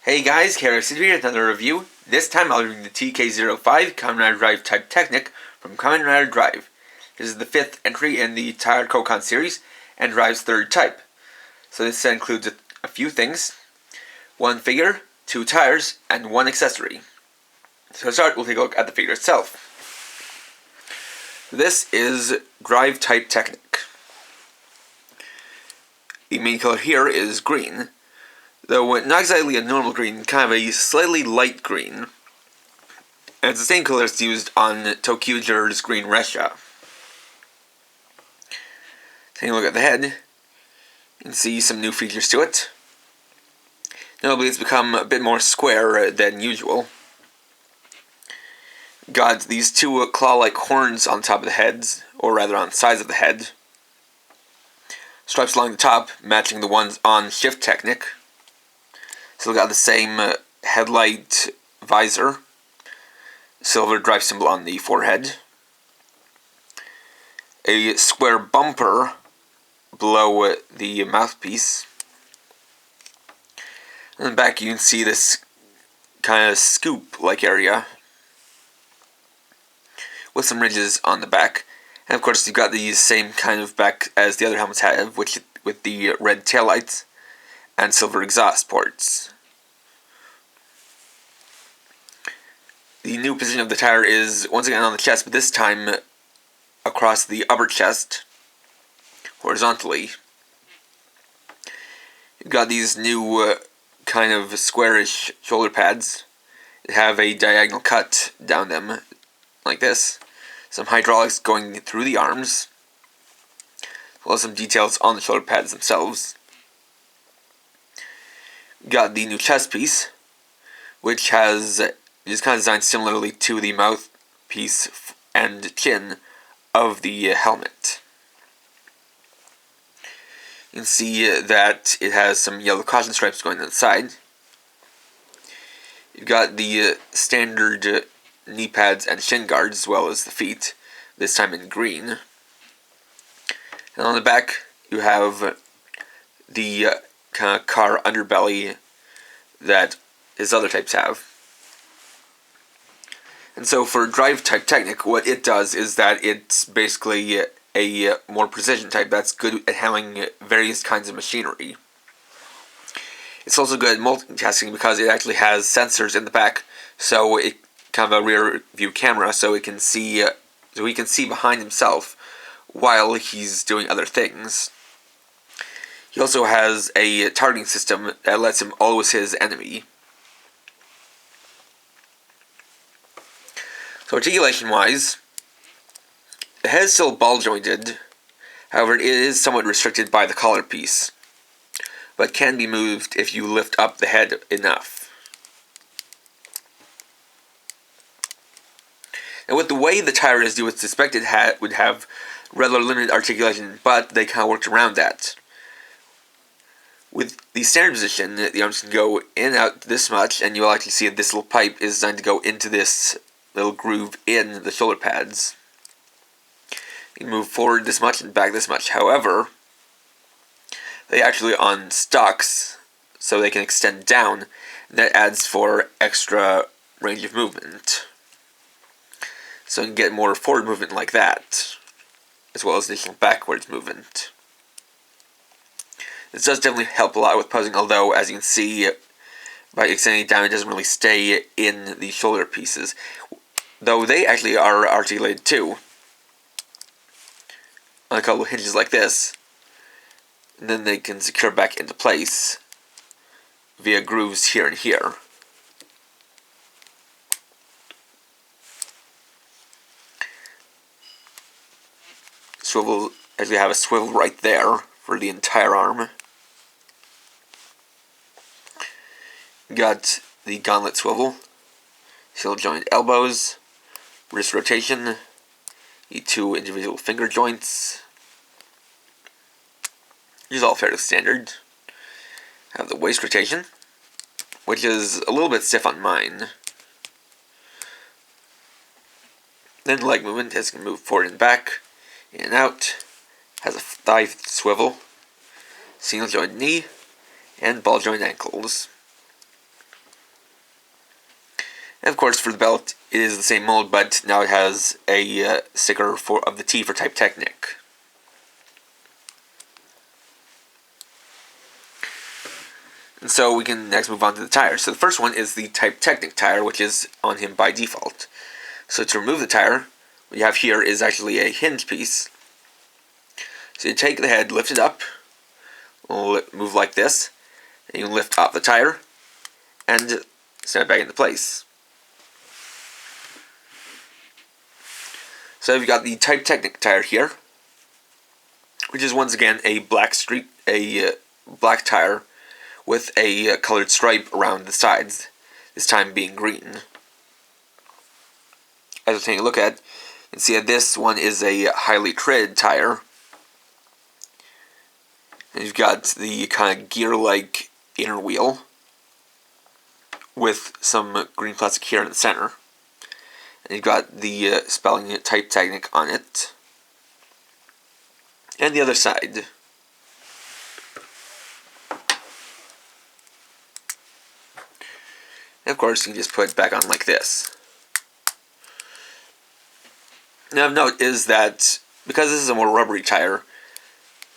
Hey guys, KRX here with another review. This time I'll be reviewing the TK05 Kamen Rider Drive Type Technic from Kamen Rider Drive. This is the 5th entry in the Tired Koukan series and Drive's 3rd type. So this includes a few things. 1 figure, 2 tires, and 1 accessory. So to start, we'll take a look at the figure itself. This is Drive Type Technic. The main color here is green. Though not exactly a normal green, kind of a slightly light green. And it's the same color that's used on Tokyuger's Green Resha. Taking a look at the head, you can see some new features to it. Notably, it's become a bit more square than usual. Got these 2 claw-like horns on top of the heads, or rather on the sides of the head. Stripes along the top, matching the ones on Shift Technic. Still got the same headlight visor, silver drive symbol on the forehead, a square bumper below the mouthpiece, and then back you can see this kind of scoop-like area with some ridges on the back, and of course you've got the same kind of back as the other helmets have, which with the red taillights and silver exhaust ports. The new position of the tire is once again on the chest, but this time across the upper chest, horizontally. You've got these new kind of squarish shoulder pads that have a diagonal cut down them, like this. Some hydraulics going through the arms, as well as some details on the shoulder pads themselves. Got the new chest piece, which is kind of designed similarly to the mouthpiece and chin of the helmet. You can see that it has some yellow caution stripes going on the side. You've got the standard knee pads and shin guards as well as the feet, this time in green. And on the back you have the kind of car underbelly that his other types have. And so for Drive Type Technic, what it does is that it's basically a more precision type that's good at handling various kinds of machinery. It's also good at multitasking because it actually has sensors in the back, so it kind of a rear view camera, so he can see behind himself while he's doing other things. He also has a targeting system that lets him always hit his enemy. So articulation-wise, the head is still ball-jointed, however it is somewhat restricted by the collar piece, but can be moved if you lift up the head enough. And with the way the tire is, you would suspect it would have rather limited articulation, but they kind of worked around that. With the standard position, the arms can go in and out this much, and you'll actually see that this little pipe is designed to go into this little groove in the shoulder pads. You can move forward this much and back this much. However, they actually on stocks, so they can extend down, and that adds for extra range of movement. So you can get more forward movement like that, as well as additional backwards movement. This does definitely help a lot with posing, although, as you can see, by extending it down, it doesn't really stay in the shoulder pieces. Though they actually are articulated too, on a couple of hinges like this, and then they can secure back into place via grooves here and here. Swivel, actually have a swivel right there for the entire arm. Got the gauntlet swivel, shoulder joint elbows, wrist rotation, the 2 individual finger joints, which is all fairly standard. Have the waist rotation, which is a little bit stiff on mine. Then leg movement, as you can move forward and back, in and out. Has a thigh swivel, single joint knee, and ball joint ankles. And of course, for the belt, it is the same mold, but now it has a sticker of the T for Type Technic. And so we can next move on to the tires. So the first one is the Type Technic tire, which is on him by default. So to remove the tire, what you have here is actually a hinge piece. So you take the head, lift it up, move like this, and you lift up the tire, and set it back into place. So you've got the Type Technic tire here, which is once again a black black tire with a colored stripe around the sides, this time being green. As we're taking a look at, you can see that this one is a highly treaded tire. And you've got the kind of gear-like inner wheel with some green plastic here in the center. And you've got the spelling Type Technic on it. And the other side. And of course, you can just put it back on like this. Now, of note is that because this is a more rubbery tire,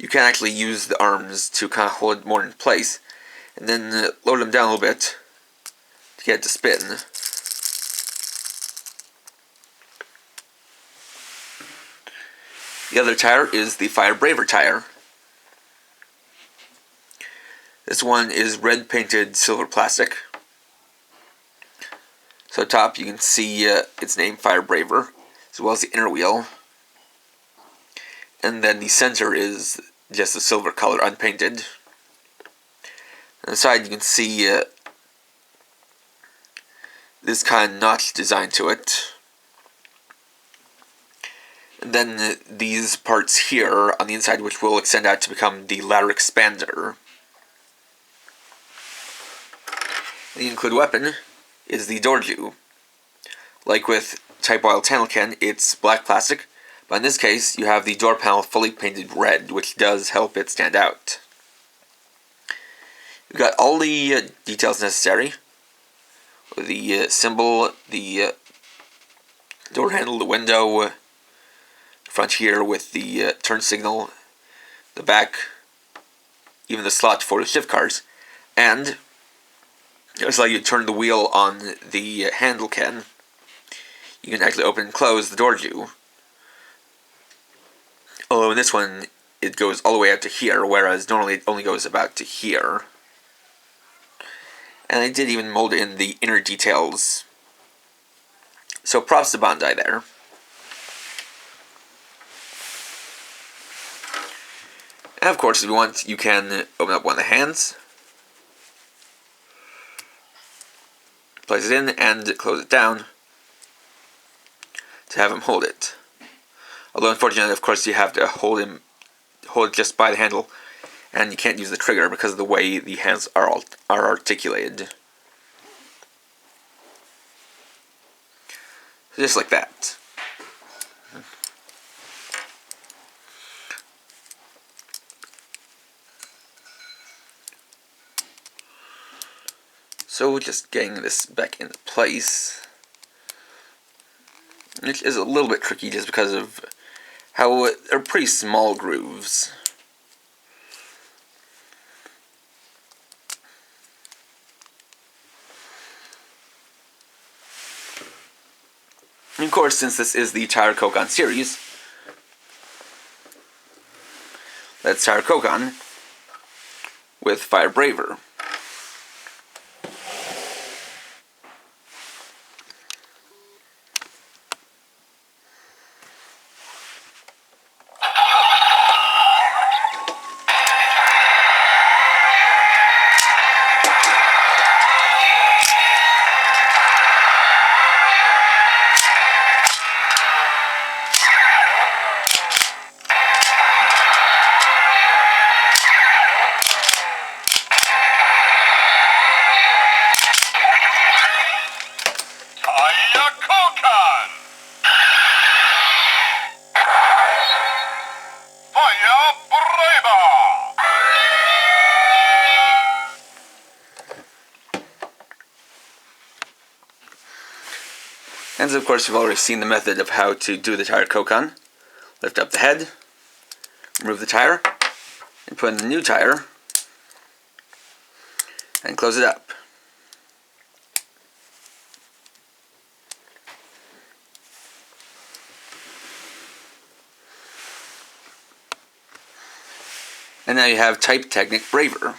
you can actually use the arms to kind of hold it more in place, and then lower them down a little bit to get it to spin. The other tire is the Fire Braver tire. This one is red painted silver plastic. So top you can see its name, Fire Braver, as well as the inner wheel. And then the center is just a silver color, unpainted. On the side you can see this kind of notch design to it. And then these parts here on the inside, which will extend out to become the ladder expander. The included weapon is the Dorju. Like with Type Wild Tanelken, it's black plastic, but in this case you have the door panel fully painted red, which does help it stand out. You've got all the details necessary. The symbol, the door handle, the window, front here with the turn signal, the back, even the slot for the shift cars, and it's like you turn the wheel on the handle can. You can actually open and close the Dorju. Although in this one, it goes all the way out to here, whereas normally it only goes about to here. And I did even mold in the inner details. So props to Bandai there. And of course, if you want, you can open up one of the hands, place it in, and close it down to have him hold it. Although unfortunately, of course, you have to hold it just by the handle, and you can't use the trigger because of the way the hands are articulated. Just like that. So just getting this back into place, which is a little bit tricky just because of how they're pretty small grooves. And of course, since this is the Tire Koukan series, that's Tire Koukan with Fire Braver. And of course you've already seen the method of how to do the tire Koukan. Lift up the head, remove the tire, and put in the new tire, and close it up. And now you have Type Technic Braver.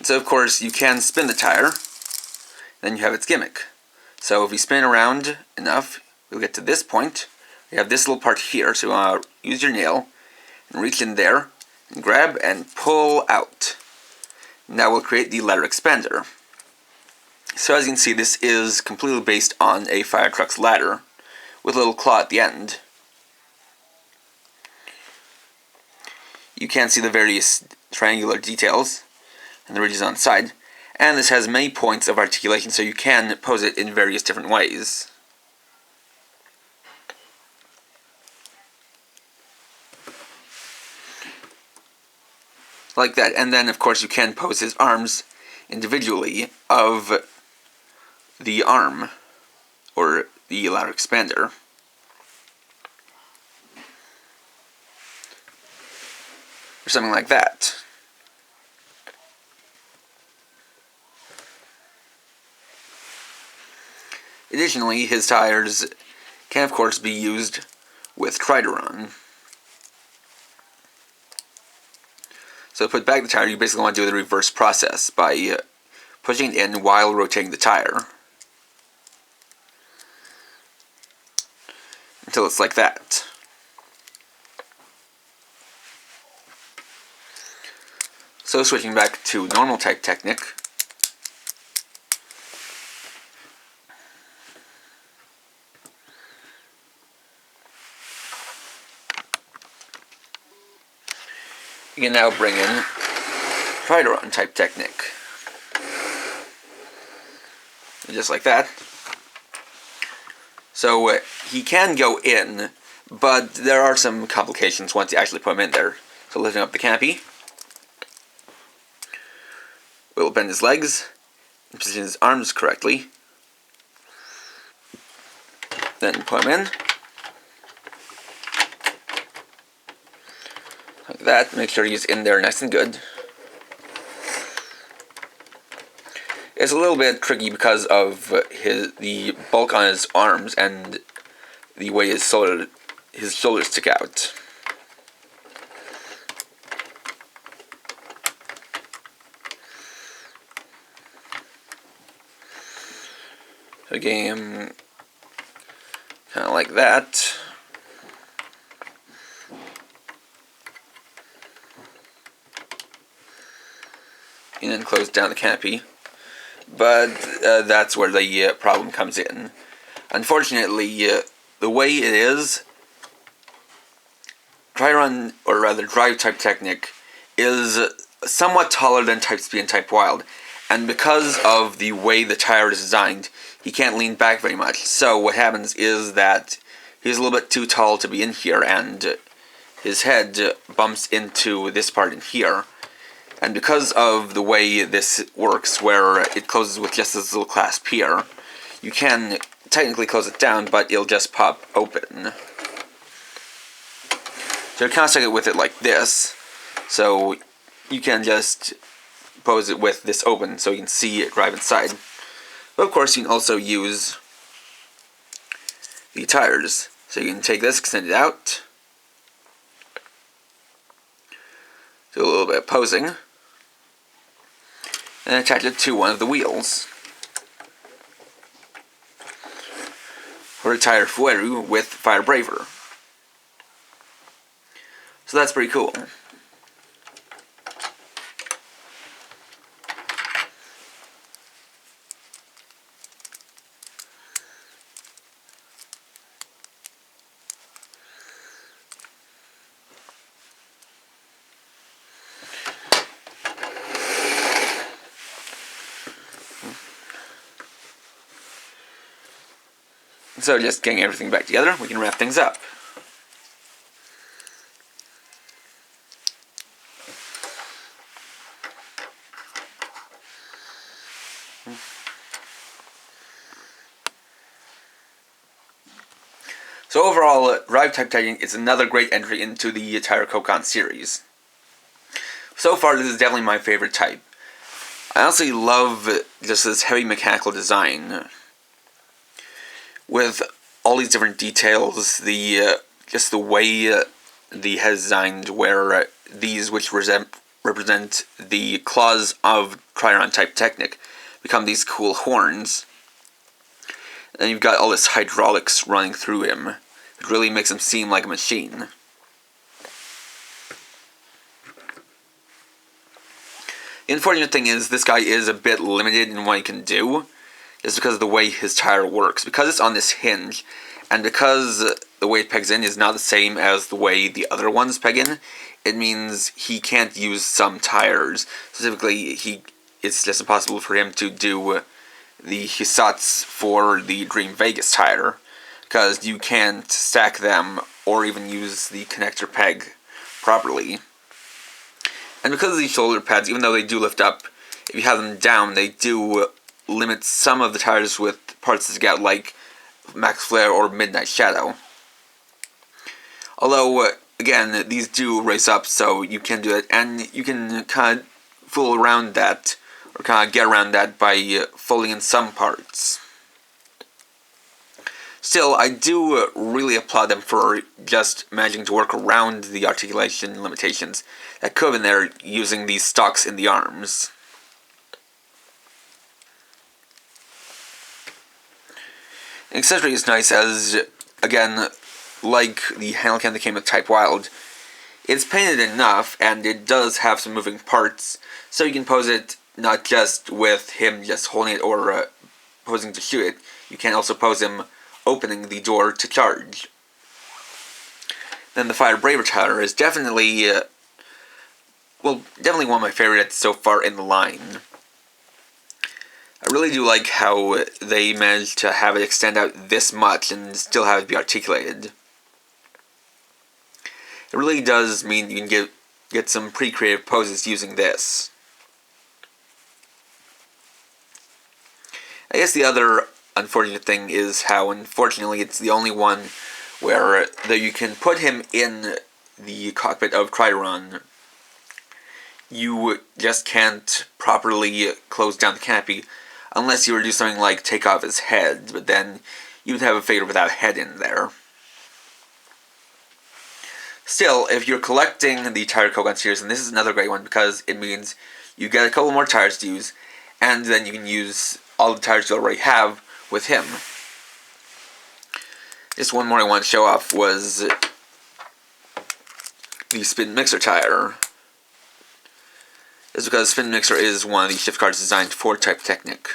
So of course you can spin the tire, then you have its gimmick. So if you spin around enough, you'll get to this point. You have this little part here, so you want to use your nail and reach in there and grab and pull out. And that will create the ladder expander. So as you can see, this is completely based on a fire truck's ladder with a little claw at the end. You can see the various triangular details and the ridges on the side, and this has many points of articulation, so you can pose it in various different ways. Like that, and then of course you can pose his arms individually of the arm, or the ladder expander. Or something like that. Additionally, his tires can of course be used with Trideron. So to put back the tire, you basically want to do the reverse process by pushing it in while rotating the tire until it's like that. So switching back to normal type Technic, you can now bring in Trideron type Technic. Just like that. So he can go in, but there are some complications once you actually put him in there. So lifting up the canopy, we'll bend his legs, and position his arms correctly. Then put him in. Like that, make sure he's in there nice and good. It's a little bit tricky because of the bulk on his arms and the way his shoulders stick out. So getting him kind of like that. And then close down the canopy. But that's where the problem comes in. Unfortunately, the way it is, Trideron, or rather Drive type Technic, is somewhat taller than Type Speed and Type Wild. And because of the way the tire is designed, he can't lean back very much. So what happens is that he's a little bit too tall to be in here, and his head bumps into this part in here. And because of the way this works, where it closes with just this little clasp here, you can technically close it down, but it'll just pop open. So you're kind of stuck with it like this, so you can just pose it with this open so you can see it drive inside. But of course you can also use the tires. So you can take this, extend it out, do a little bit of posing, and attach it to one of the wheels. Or a tire Fueru with Fire Braver. So that's pretty cool. So just getting everything back together, we can wrap things up. So overall, Drive Type Technic is another great entry into the entire Koukan series. So far, this is definitely my favorite type. I honestly love just this heavy mechanical design. With all these different details, just the way the head is designed, where these, which represent the claws of Triron type Technic, become these cool horns. And you've got all this hydraulics running through him. It really makes him seem like a machine. The unfortunate thing is, this guy is a bit limited in what he can do, just because of the way his tire works. Because it's on this hinge, and because the way it pegs in is not the same as the way the other ones peg in, it means he can't use some tires. Specifically, it's just impossible for him to do the Hisats for the Dream Vegas tire, because you can't stack them or even use the connector peg properly. And because of these shoulder pads, even though they do lift up, if you have them down, they do limit some of the tires with parts that stick out, like Max Flare or Midnight Shadow. Although, again, these do race up, so you can do it, and you can kind of fool around that, or kind of get around that by folding in some parts. Still, I do really applaud them for just managing to work around the articulation limitations that could have been there using these stocks in the arms. The accessory is nice as, again, like the handle cam that came with Type Wild, it's painted enough, and it does have some moving parts, so you can pose it not just with him just holding it or posing to shoot it, you can also pose him opening the door to charge. Then the Fire Braver Tower is definitely, definitely one of my favorites so far in the line. I really do like how they managed to have it extend out this much and still have it be articulated. It really does mean you can get some pretty creative poses using this. I guess the other unfortunate thing is how, unfortunately, it's the only one where you can put him in the cockpit of Triron. You just can't properly close down the canopy unless you were to do something like take off his head, but then you would have a figure without a head in there. Still, if you're collecting the Tire Koukan series, then this is another great one because it means you get a couple more tires to use, and then you can use all the tires you already have with him. Just one more I want to show off was the Spin Mixer tire. This is because Spin Mixer is one of the shift cards designed for Type Technic.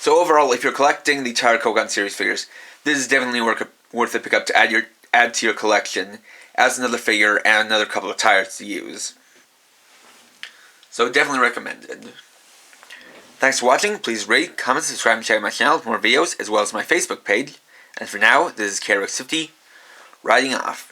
So overall, if you're collecting the Tire Koukan series figures, this is definitely worth a pickup to add to your collection as another figure and another couple of tires to use. So definitely recommended. Thanks for watching. Please rate, comment, subscribe, and check out my channel for more videos, as well as my Facebook page. And for now, this is TK05, riding off.